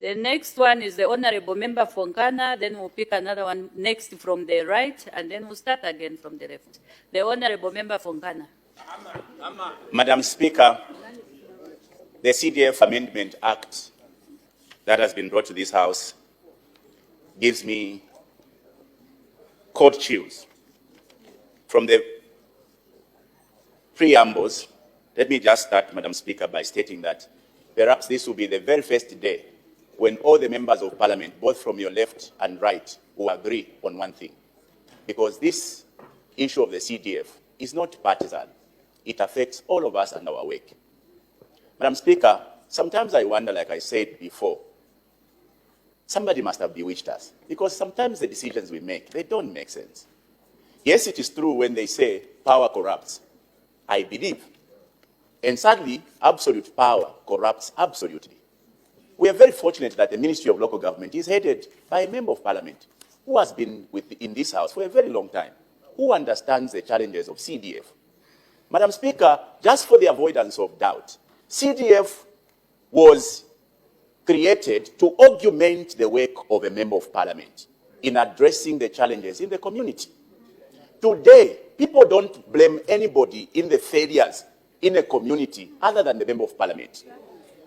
The next one is the Honorable Member for NKANA, then we'll pick another one next from the right, and then we'll start again from the left. The Honorable Member for NKANA. Madam Speaker, the CDF Amendment Act that has been brought to this House gives me cold chills. From the preambles, let me just start, Madam Speaker, by stating that perhaps this will be the very first day when all the members of Parliament, both from your left and right, will agree on one thing. Because this issue of the CDF is not partisan. It affects all of us and our work. Madam Speaker, sometimes I wonder, like I said before, somebody must have bewitched us. Because sometimes the decisions we make, they don't make sense. Yes, it is true when they say power corrupts. I believe. And sadly, absolute power corrupts absolutely. We are very fortunate that the Ministry of Local Government is headed by a Member of Parliament who has been in this House for a very long time, who understands the challenges of CDF. Madam Speaker, just for the avoidance of doubt, CDF was created to augment the work of a Member of Parliament in addressing the challenges in the community. Today, people don't blame anybody in the failures in a community other than the Member of Parliament.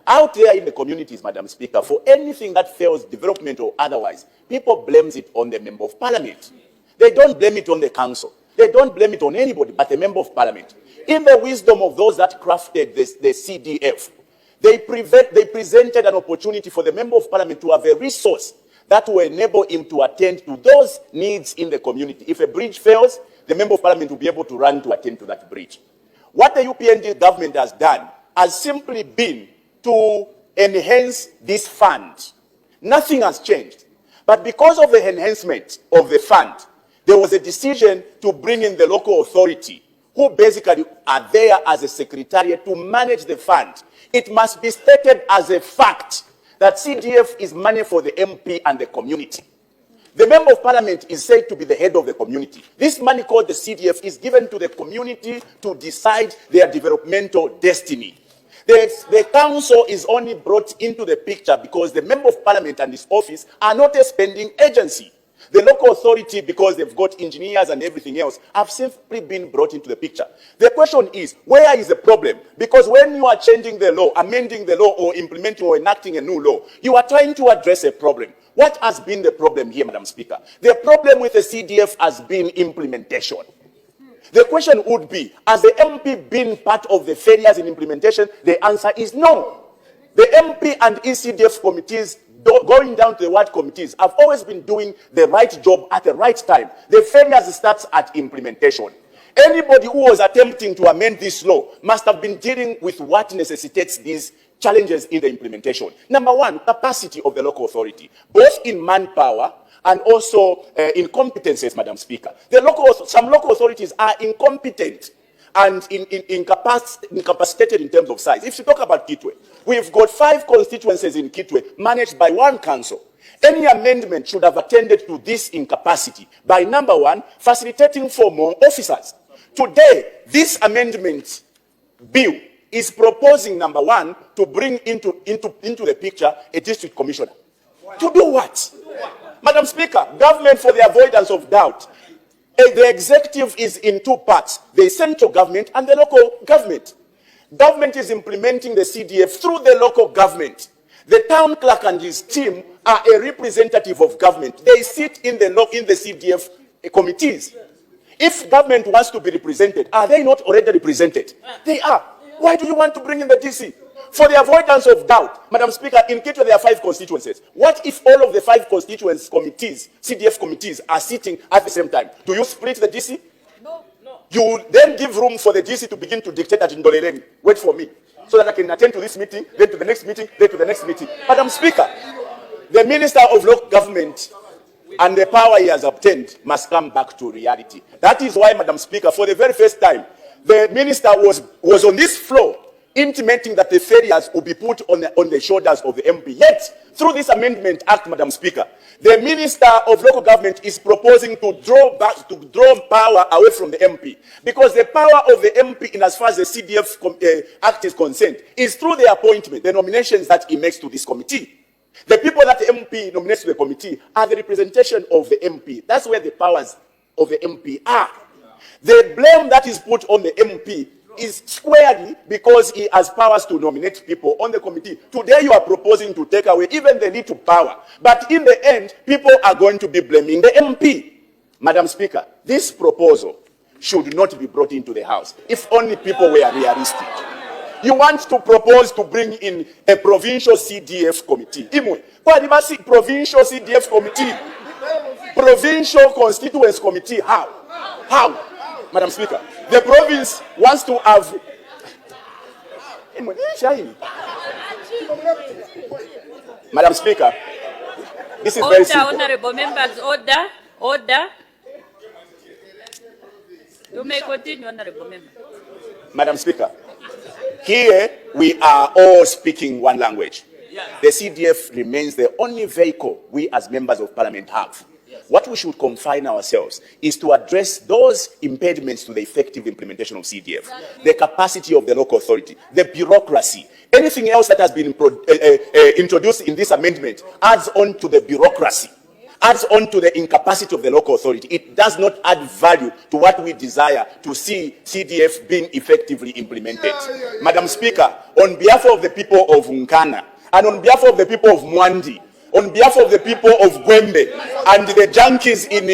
Out there in the communities, Madam Speaker, for anything that fails, development or otherwise, people blame it on the Member of Parliament. They don't blame it on the council. They don't blame it on anybody but the Member of Parliament. In the wisdom of those that crafted the CDF, they presented an opportunity for the Member of Parliament to have a resource that will enable him to attend to those needs in the community. If a bridge fails, the Member of Parliament will be able to run to attend to that bridge. What the UPND government has done has simply been to enhance this fund. Nothing has changed. But because of the enhancement of the fund, there was a decision to bring in the local authority, who basically are there as a secretariat to manage the fund. It must be stated as a fact that CDF is money for the MP and the community. The Member of Parliament is said to be the head of the community. This money called the CDF is given to the community to decide their developmental destiny. The council is only brought into the picture because the Member of Parliament and his office are not a spending agency. The local authority, because they've got engineers and everything else, have simply been brought into the picture. The question is, where is the problem? Because when you are changing the law, amending the law, or implementing or enacting a new law, you are trying to address a problem. What has been the problem here, Madam Speaker? The problem with the CDF has been implementation. The question would be, has the MP been part of the failures in implementation? The answer is no. The MP and ECDF committees, going down to the ward committees, have always been doing the right job at the right time. The failures starts at implementation. Anybody who was attempting to amend this law must have been dealing with what necessitates these challenges in the implementation. Number one, capacity of the local authority, both in manpower and also in competences, Madam Speaker. Some local authorities are incompetent and incapacitated in terms of size. If you talk about Kitwe, we've got 5 constituencies in Kitwe managed by 1 council. Any amendment should have attended to this incapacity by, number one, facilitating for more officers. Today, this amendment bill is proposing, number one, to bring into the picture a district commissioner. To do what? Madam Speaker, government, for the avoidance of doubt, the executive is in 2 parts, the central government and the local government. Government is implementing the CDF through the local government. The town clerk and his team are a representative of government. They sit in the CDF committees. If government wants to be represented, are they not already represented? They are. Why do you want to bring in the DC? For the avoidance of doubt, Madam Speaker, in Kitwe there are 5 constituencies. What if all of the 5 constituents committees, CDF committees, are sitting at the same time? Do you split the DC? No. You then give room for the DC to begin to dictate at Ndoleleni. Wait for me, so that I can attend to this meeting, then to the next meeting, then to the next meeting. Madam Speaker, the Minister of Local Government and the power he has obtained must come back to reality. That is why, Madam Speaker, for the very first time, the Minister was on this floor intimating that the failures will be put on the shoulders of the MP. Yet, through this Amendment Act, Madam Speaker, the Minister of Local Government is proposing to draw power away from the MP. Because the power of the MP, in as far as the CDF Act is concerned, is through the appointment, the nominations that he makes to this committee. The people that the MP nominates to the committee are the representation of the MP. That's where the powers of the MP are. The blame that is put on the MP is squarely because he has powers to nominate people on the committee. Today you are proposing to take away even the little power. But in the end, people are going to be blaming the MP. Madam Speaker, this proposal should not be brought into the House if only people were realistic. You want to propose to bring in a provincial CDF committee. Provincial CDF committee. Provincial constituents committee. How? How? Madam Speaker, the province wants to have... Madam Speaker, this is very simple. Honorable members, order, order. You may continue, honorable member. Madam Speaker, here we are all speaking one language. The CDF remains the only vehicle we as members of parliament have. What we should confine ourselves is to address those impediments to the effective implementation of CDF, the capacity of the local authority, the bureaucracy. Anything else that has been introduced in this amendment adds on to the bureaucracy, adds on to the incapacity of the local authority. It does not add value to what we desire to see CDF being effectively implemented. Madam Speaker, on behalf of the people of Nkana, and on behalf of the people of Mwandi, on behalf of the people of Gwembe and the junkies in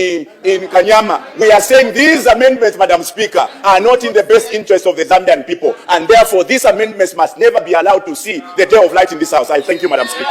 Kanyama, we are saying these amendments, Madam Speaker, are not in the best interest of the Zambian people, and therefore these amendments must never be allowed to see the day of light in this House. I thank you, Madam Speaker.